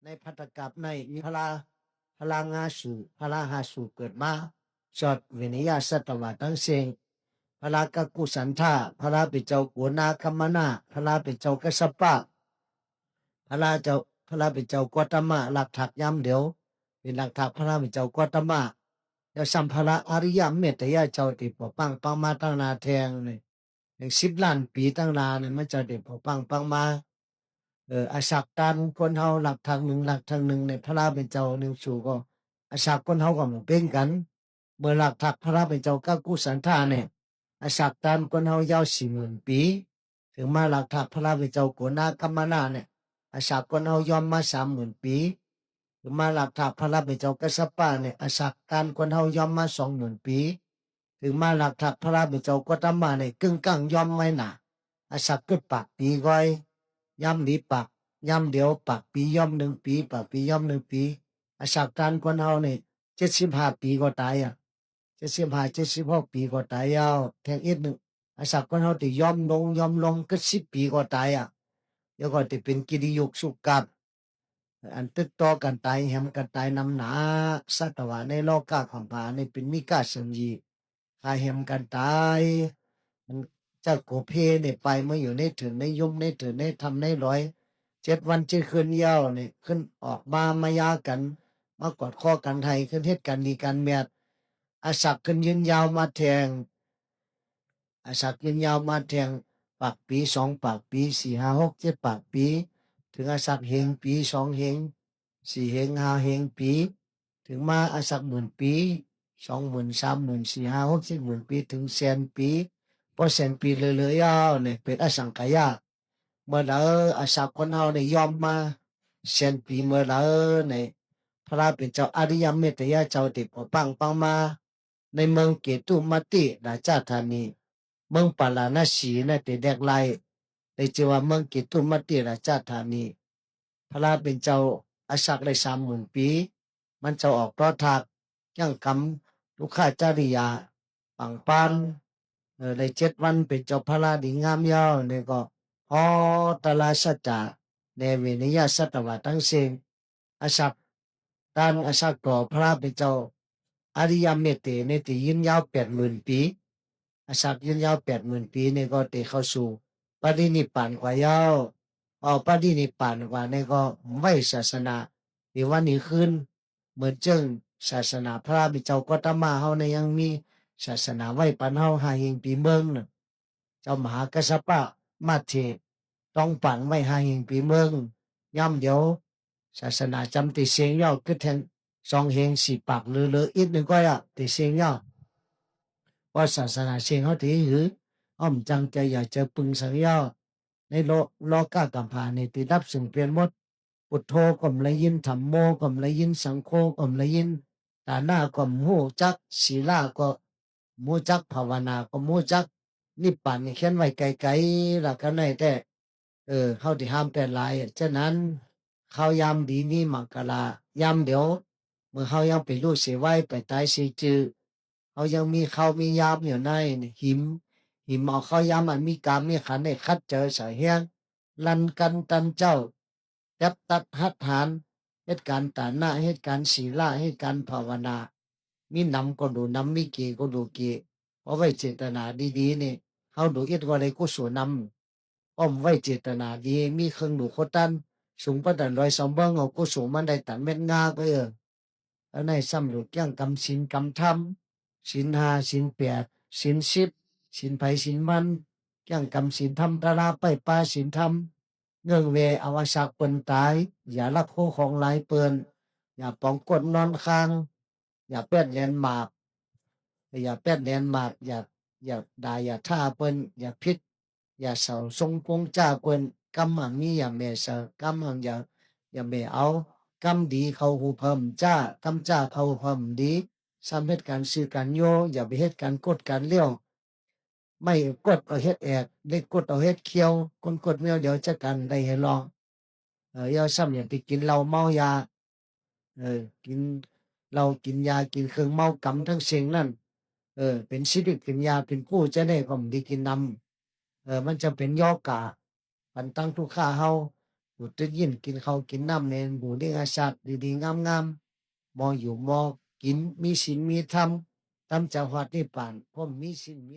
ในพัตตกับในมีพลางาสูพลาหาสูเกิดมาจอดเวนิยาสัตวะตั้งเสียงพลากกุสันธาพลาปิเจ้ากัวนาคัมมานาพลาปิเจ้ากสปะพลาเจ้าพลาปิเจ้ากวตมะหลักถักย้ำเดียวเป็นหลักถักพลาปิเจ้ากวตมะจะสัมภาระอริยเมตยาเจ้าติปปังมาตั้งนาแทงเลยอย่าง10 ล้านปีตั้งนาเนี่ยมันจะติปปังมาอาศักตันคนเฮาหลักทางหนึ่งหลักทางหนึ่งในพระเป็นเจ้าหนึ่งสู่ก็อาศักคนเฮาก็มันเป็นกันเมื่อหลักถักพระเป็นเจ้าก็กุสันธาเนี่ยอาศักตันคนเฮายาว40,000 ปีถึงมาหลักถักพระเป็นเจ้าโกนากัมมานาเนี่ยอาศักคนเฮายอมมา30,000 ปีถึงมาหลักถักพระเป็นเจ้ากัสสปะเนี่ยอาศักตันคนเฮายอมมา20,000 ปีถึงมาหลักถักพระเป็นเจ้ากตมะเนี่ยกึ่งกลางยอมไว้หนาอาศักกึดปากปีก้อยย้ำดีปากย้ำเดียวปากปีย่อม1 ปีปากปีย่อม1 ปีอาศักตันคนเฮาเนี่ย75 ปีก็ตาย75 76 ปีก็ตายยาวแทงอีกหนึ่งอาศักคนเฮาที่ยอมลงก็10 ปีก็ตายเดี๋ยวก็จะเป็นกิริยกสุกับอันตึกต่อกันตายแหมกันตายนำหนาสัตวะในโลกาของผาในเป็นมิกาสัญญีคาแหมกันตายมันเจ้าโกเพเนี่ยไปเมื่ออยู่ในถึงในยุ่มในถึงในทำใน107 วัน7 คืนยาวเนี่ยขึ้นออกมายากันมากอดข้อกันไทยขึ้นเฮ็ดกันดีกันแมดอาศักขึ้นยืนยาวมาแทงอาศักยืนยาวมาแทงปากปี2 ปากปี4 5 6 7 ปากปีถึงอาศักเฮงปี2 เฮง4 เฮง5 เฮง ปีถึงมาอาศัก10,000 ปี20,000 30,000 4 5 6 7 10,000 ปีถึง100,000 ปีพอ100,000 ปีเลยๆยาวเนี่ยเป็นอสังขยาเมื่อเราอาศักคนเฮาเนี่ยยอมมา100,000 ปีเมื่อเราเนี่ยพระเป็นเจ้าอริยเมตยาเจ้าติปปังมาในเมืองเกตุมติราชธานีเมืองปาลาณสีนะติแดกไลในชื่อว่าเมืองเกตุมติราชธานีพระเป็นเจ้าอาศักได้30,000 ปีมันจะออกเพราะทักยังกำลูกค้าจริยาปังปันได้7 วันเป็นเจ้าพระดีงามยาวเนี่ยก็ฮอตลาสัจจาในเวนิยาสัตวะทั้งสิ้นอาศักด้านอาศักต่อพระเป็นเจ้าอริยเมตเตในที่ยืนยาว80,000 ปีอาศักยืนยาว80,000 ปีเนี่ยก็ติเข้าสู่ปรินิพพานกว่ายาวปรินิพพานกว่าเนี่ยก็ไม่ศาสนาในวันนี้ขึ้นเหมือนจึงศาสนาพระบิดเจ้ากตมาเฮาเนี่ยยังมีศาสนาไว้ปันเฮา5 เฮง ปีเมืองน่ะเจ้ามหากัสสปะมาเทต้องปันไว้5 เฮง ปีเมืองย่ำเดียวศาสนาจำติเสียงยาวคือแทง2 เฮง 4 ปากหรืออีกหนึ่งก็ติเสียงยาวว่าศาสนาเสียงเขาถือหืออ้อมจังใจอยากจะปึงสังยาวในโลกากัมพาในติดับสิ่งเปลี่ยนหมดพุทโธก็มละยินธรรมโมก็มละยินสังโฆก็มละยินตาหน้าก็มูจักศีลาก็มูจักภาวนาก็มูจักนิพพานนี่เขียนไว้ไกลๆล่ะกันไหนแต่เขาที่ห้ามแต่หลายฉะนั้นเขายามดีนี่มังกลายามเดี๋ยวเมื่อเขายังไปรู้เสียไว้ไปตายเสียจือเขายังมีเขามียามอยู่ในหิมเอาเขายามมันมีกามมีขันในคัดเจอสายเฮียงลันกันตันเจ้ายับตัดหัดหานเหตุการณ์ตาหน้าเหตุการณ์ศีลาเหตุการณ์ภาวนามีนำก็ดูนำมีเกก็ดูเกเพราะไว้เจตนาดีๆนี่เขาดูเอ็ดว่าอะไรก็สวนนำอ้อมไว้เจตนาดีมีเครื่องดูโคตันสูงประดัน100 2 เบิ้งเอาก็สูงมันได้ตันเม็ดงาก็แล้วในซ้ำหลุดย่างกำศีลกำธรรมศีล5ศีล 8ศีล 10ศีลไผศีลมันย่างกำศีลธรรมตาลาไปปาศีลธรรมเงื่องเวอวสากเปิ้นตายอย่าลักโคของหลายเปิ้นอย่าปองกดนอนค้างอย่าแป้นแลนหมากอย่าแป้นแลนหมากอย่าด่าอย่าท่าเปิ้นอย่าพิษอย่าเสาทรงพงจ้าเปิ้นกำหังมีอย่าแม่เสอกำหังอย่าแม่เอากำดีเขาหูเพิ่มจ้ากำจ้าเขาเพิ่มดีสำเฮ็ดการซื้อการโยอย่าไปเฮ็ดการกดการเลี้ยวไม่กดเอาเฮ็ดแอกเล็กกดเอาเฮ็ดเคี้ยวคนกดเมียวเดี๋ยวจะกันได้ให้ลองอย่าซ้ำอย่าไปกินเหล้าเมายากินเหล้ากินยากินเครื่องเมากำทั้งสิ่งนั่นเป็นชีวิตเป็นยาเป็นผู้จะได้ก็บ่ได้กินนำมันจะเป็นยอกะปันตั้งทุกข้าเฮา อยู่ตึกยินกินข้าวกินน้ำเนนอยู่ได้อาศักดีๆงามๆมองอยู่มองกินมีศีลมีธรรมตามจังหวัดนี่ป่านพร้อมมีศีลมี